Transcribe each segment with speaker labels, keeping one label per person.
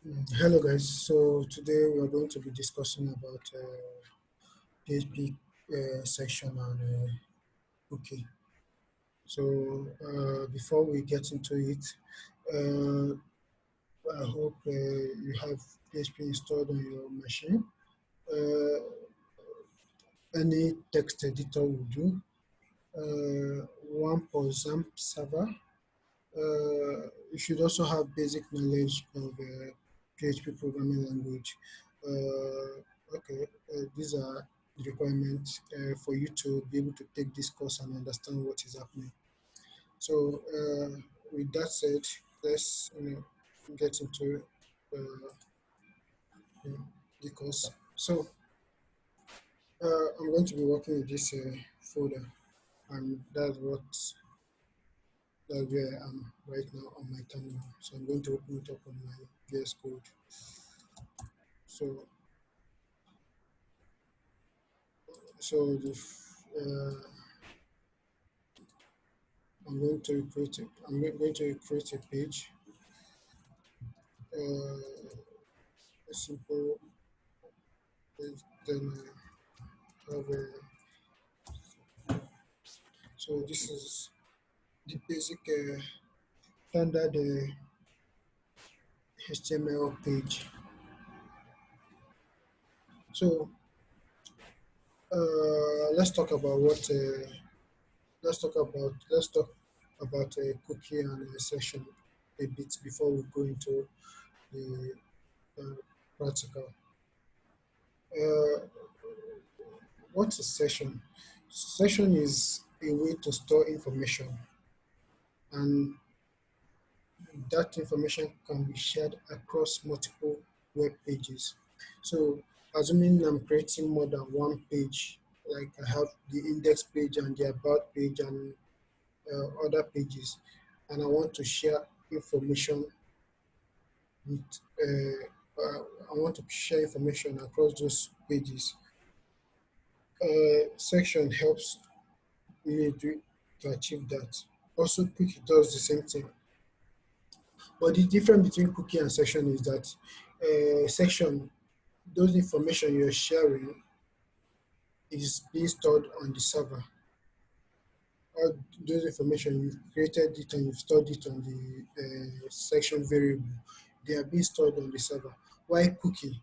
Speaker 1: Hello guys, so today we are going to be discussing about PHP section and cookie. So before we get into it, uh, I hope you have PHP installed on your machine. Uh, any text editor will do. One for XAMPP server. You should also have basic knowledge of PHP programming language. Okay, these are the requirements for you to be able to take this course and understand what is happening. So, with that said, let's get into you know, the course. So, I'm going to be working with this folder, and that's where I am right now on my terminal. So I'm going to open it up on my VS Code. So so uh, I'm going to create a page, a simple page. Then have a, so this is the basic standard HTML page. So let's talk about what let's talk about a cookie and a session a bit before we go into the practical. Uh, what's a session? Session is a way to store information, and that information can be shared across multiple web pages. So, assuming I'm creating more than one page, like I have the index page and the about page and other pages, and I want to share information with, I want to share information across those pages. Section helps me to achieve that. Also, cookie does the same thing. But the difference between cookie and section is that section, those information you're sharing is being stored on the server. All those information you've created it and you've stored it on the section variable, they are being stored on the server. Why cookie?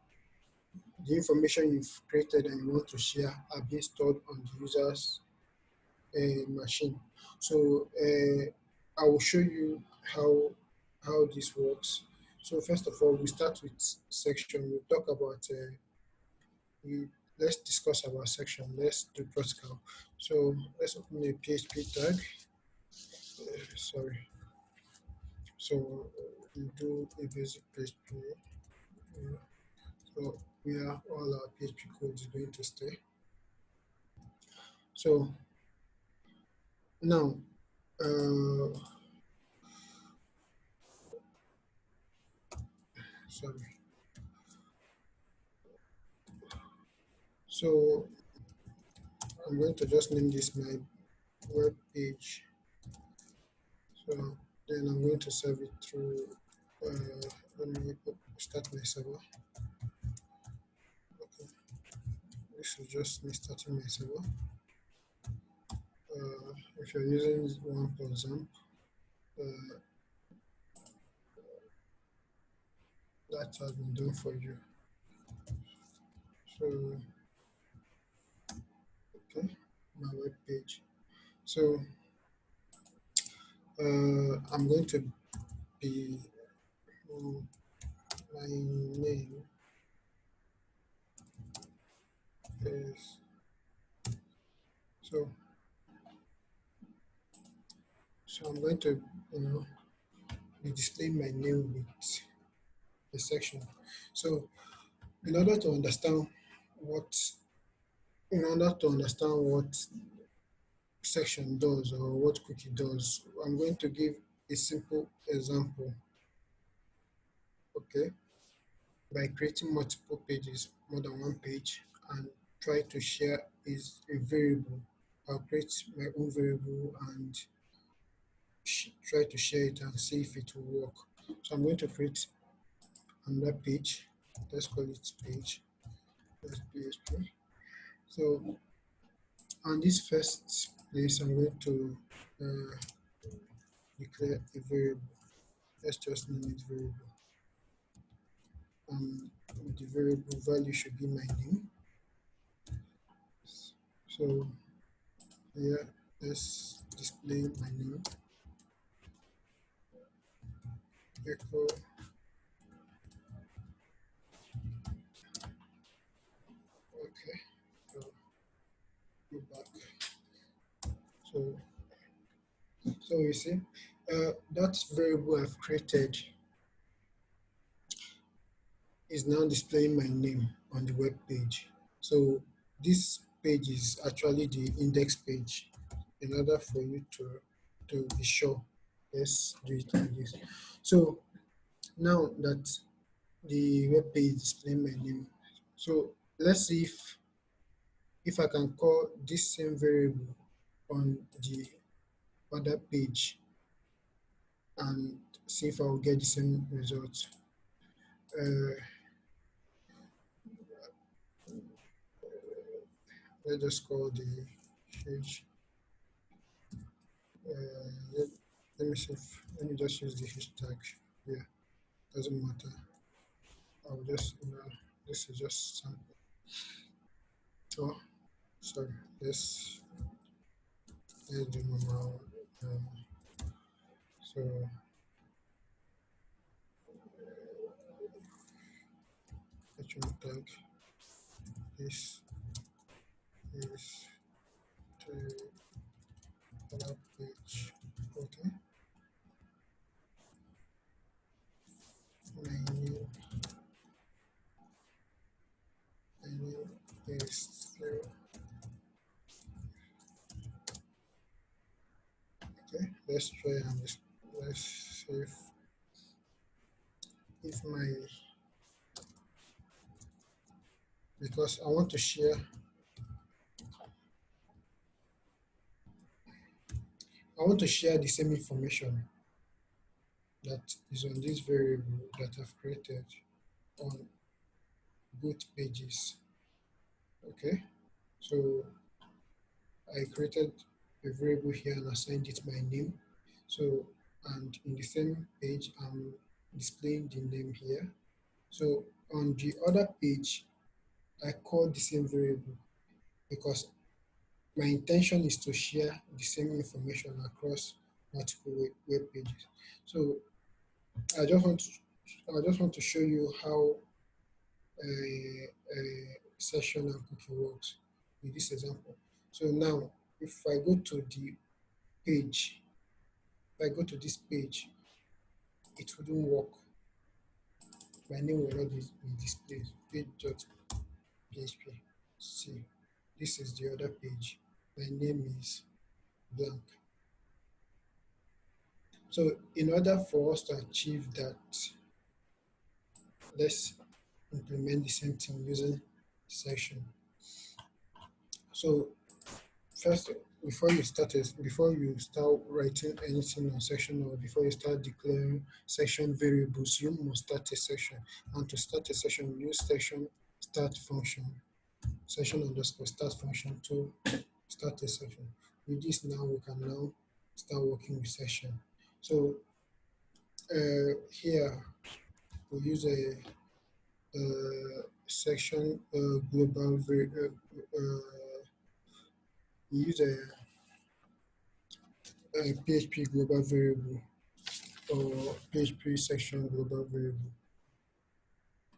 Speaker 1: The information you've created and you want to share are being stored on the user's machine. So I will show you how this works. So first of all, we start with section. We'll talk about we let's discuss about section. Let's do practical. So let's open a PHP tag. Sorry. So we do a basic PHP. So where all our PHP code is going to stay. So now, sorry. So I'm going to just name this my web page. So then I'm going to serve it through, let me start my server. Okay, this is just me starting my server. If you're using one for example, uh, that has been done for you. So, okay, my web page. So I'm going to be, my name is, so, so I'm going to, be displaying my name with a section. So in order to understand what in order to understand what section does or what cookie does, I'm going to give a simple example, okay, by creating multiple pages, more than one page, and try to share is a variable. I'll create my own variable and try to share it and see if it will work. So I'm going to create another page. Let's call it page. That's PHP. So on this first place, I'm going to uh, declare a variable. Let's just name it variable. The variable value should be my name. So here, let's display my name. Echo. Okay. So go back. So you see, that variable I've created is now displaying my name on the web page. So this page is actually the index page. In order for you to be sure, let's do it like this. So now that the web page is displaying my name, so let's see if I can call this same variable on the other page and see if I will get the same result. Uh, let's just call the page. Let me see if, let me just use the hashtag. Yeah, doesn't matter. I'll just, this is just sample. Oh, sorry. Let's do normal. So actually tag this is the other page. Okay. My new my new is zero. Okay. Let's try and let's see if my, because I want to share the same information that is on this variable that I've created on both pages. Okay, so I created a variable here and assigned it my name. So, and in the same page, I'm displaying the name here. So on the other page, I call the same variable because my intention is to share the same information across multiple web pages. So I just want to show you how a session and cookie works with this example. So now, if I go to the page, if I go to this page, it wouldn't work. My name will not be displayed. Page.php. See, this is the other page. My name is blank. So in order for us to achieve that, let's implement the same thing using section. So first, before you start writing anything on section or before you start declaring section variables, you must start a section. And to start a section, we use section start function, section underscore start function to start a section. With this now, we can now start working with section. So here we use a section global we use a PHP global variable or PHP section global variable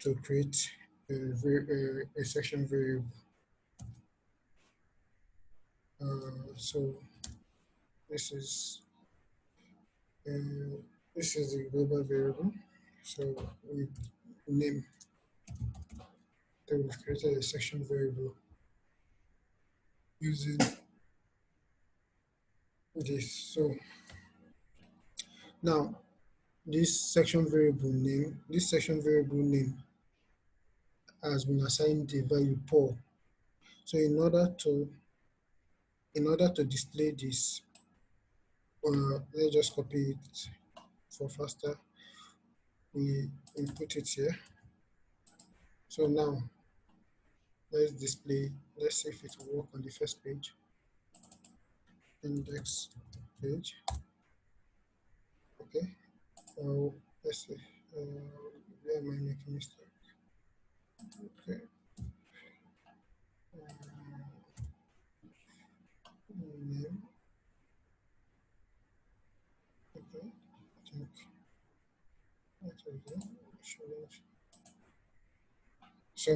Speaker 1: to create a section variable. So this is uh, this is the global variable. So we name, then we've created a section variable using this. So now this section variable name has been assigned the value Paul. So in order to display this, let's just copy it for faster. we input it here. So now let's display, let's see if it will work on the first page, index page. Okay. Let's see. Where am I making mistake? Okay. Name. Okay. I think that is it. Insurance. So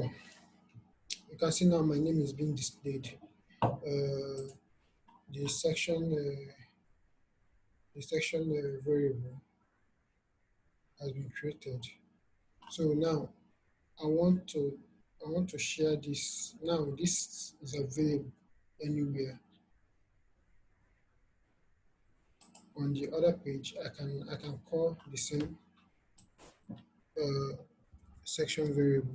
Speaker 1: you can see now my name is being displayed. The section variable has been created. So now I want to I want to share this. Now this is available anywhere. On the other page, I can call the same uh, section variable.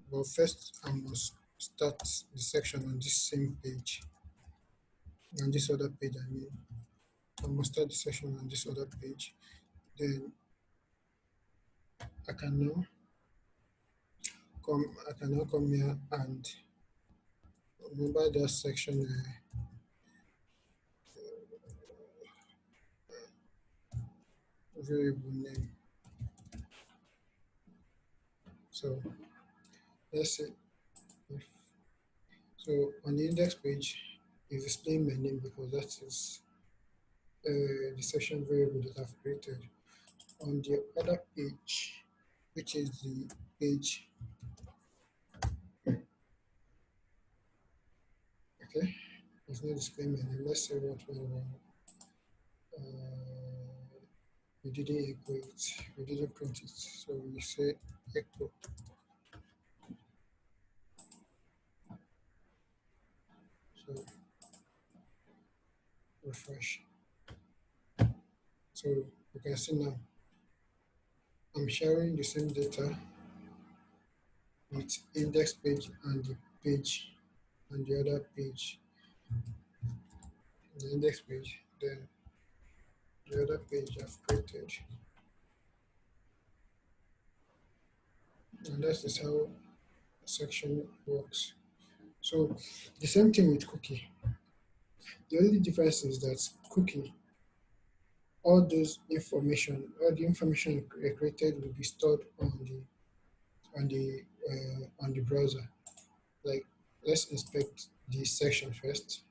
Speaker 1: But first, I must start the section on this same page, on this other page. I mean, I must start the section on this other page. Then I can now come here and remember that section variable name. So let's say if so on the index page is displaying my name because that is the section variable that I've created. On the other page, which is the page, okay, it's not displaying my name. Let's say what we want. We didn't echo it, we didn't print it. So we say echo. So refresh. So you can see now I'm sharing the same data with index page and the page and the other page, the index page, then the other page I've created. And that is how section works. So the same thing with cookie. The only difference is that cookie, all the information you created will be stored on the browser. Like let's inspect the section first.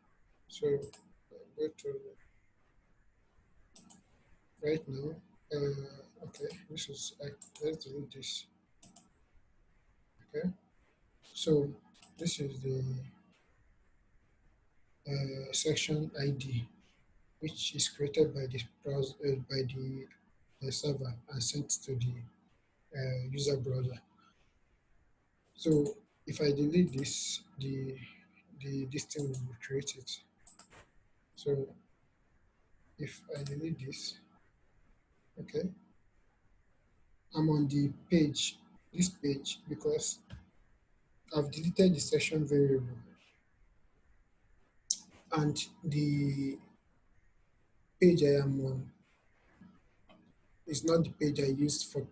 Speaker 1: So go to right now. Okay, this is like let's delete this. Okay, so this is the section ID, which is created by the browser by the server and sent to the user browser. So if I delete this, this thing will be created. So if I delete this, okay, I'm on the page, this page, because I've deleted the session variable, and the page I am on is not the page I used for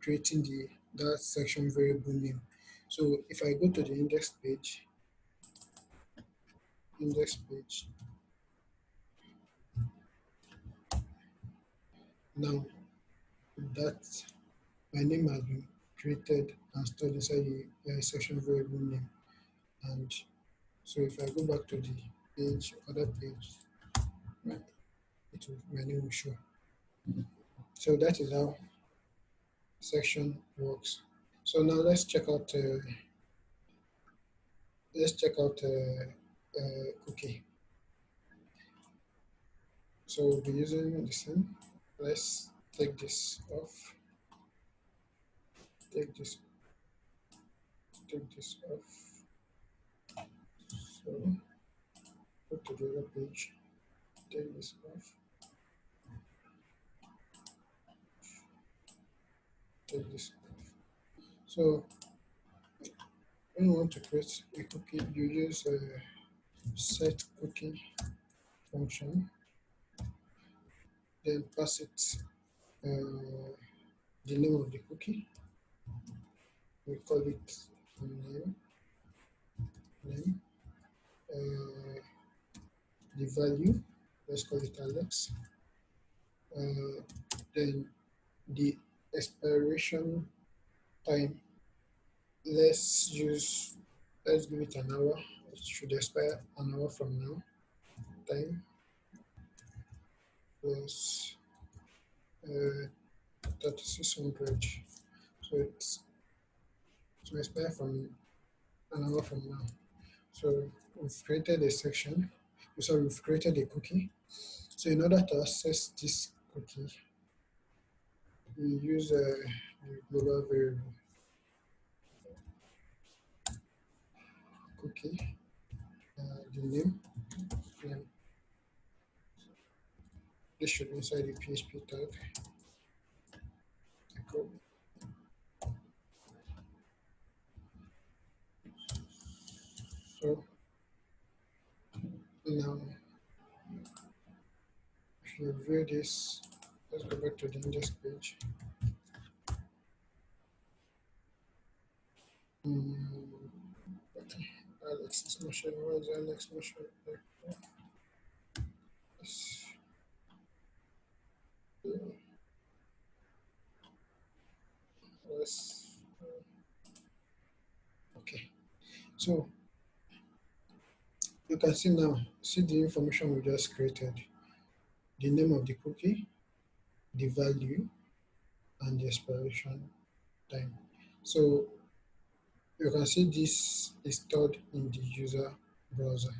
Speaker 1: creating the that section variable name. So if I go to the index page now, that my name has been created and stored inside the section variable name. And so if I go back to the page, other page, my, my name will show. So that is how section works. So now let's check out cookie. So we'll be using the same. Let's take this off. Take this. Take this off. So go to the other page. Take this off. Take this off. So when you want to create a cookie, you use a set cookie function, then pass it the name of the cookie. We call it name, name. Uh, the value, let's call it Alex. Uh, then the expiration time, let's give it an hour. It should expire an hour from now. Time plus 3600. So it's to expire from an hour from now. So we've created a section. So we've created a cookie. So in order to access this cookie, we use the global variable cookie, the name. This should be inside the PHP tag. Echo. So now, if you view this, let's go back to the index page. Okay. Alex is not showing. Why is Alex not showing? Yes. Yes. Okay. So you can see now, see the information we just created, the name of the cookie, the value, and the expiration time. So you can see this is stored in the user browser.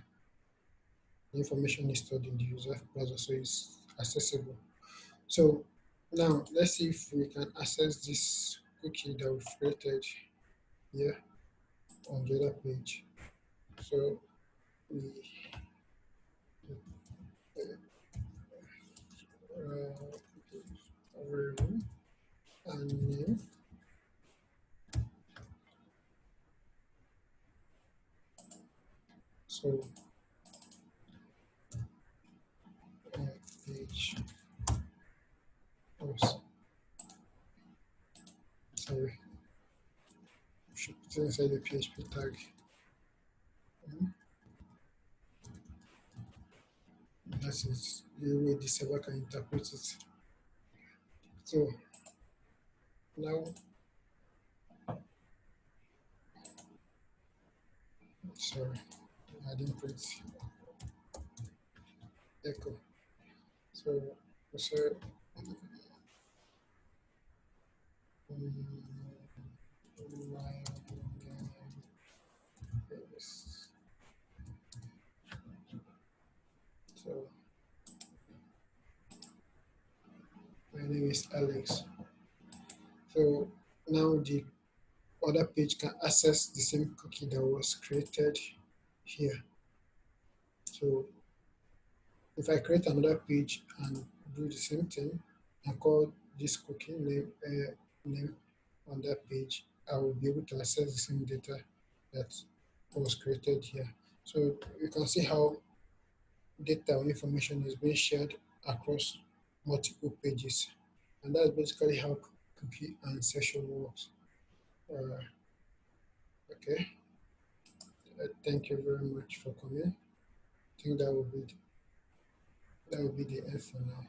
Speaker 1: The information is stored in the user browser, so it's accessible. So now let's see if we can access this cookie that we've created here on the other page. So we variable and name. So page. Oops, sorry. Should put it inside the PHP tag. Mhm. That is the way the server can interpret it. So now, sorry, I didn't print echo. So we say my name is, so my name is Alex. So now the other page can access the same cookie that was created here. So if I create another page and do the same thing and call this cookie name on that page, I will be able to access the same data that was created here. So you can see how data or information is being shared across multiple pages. And that's basically how cookie and session works. Uh, okay, thank you very much for coming. I think that will be the end for now.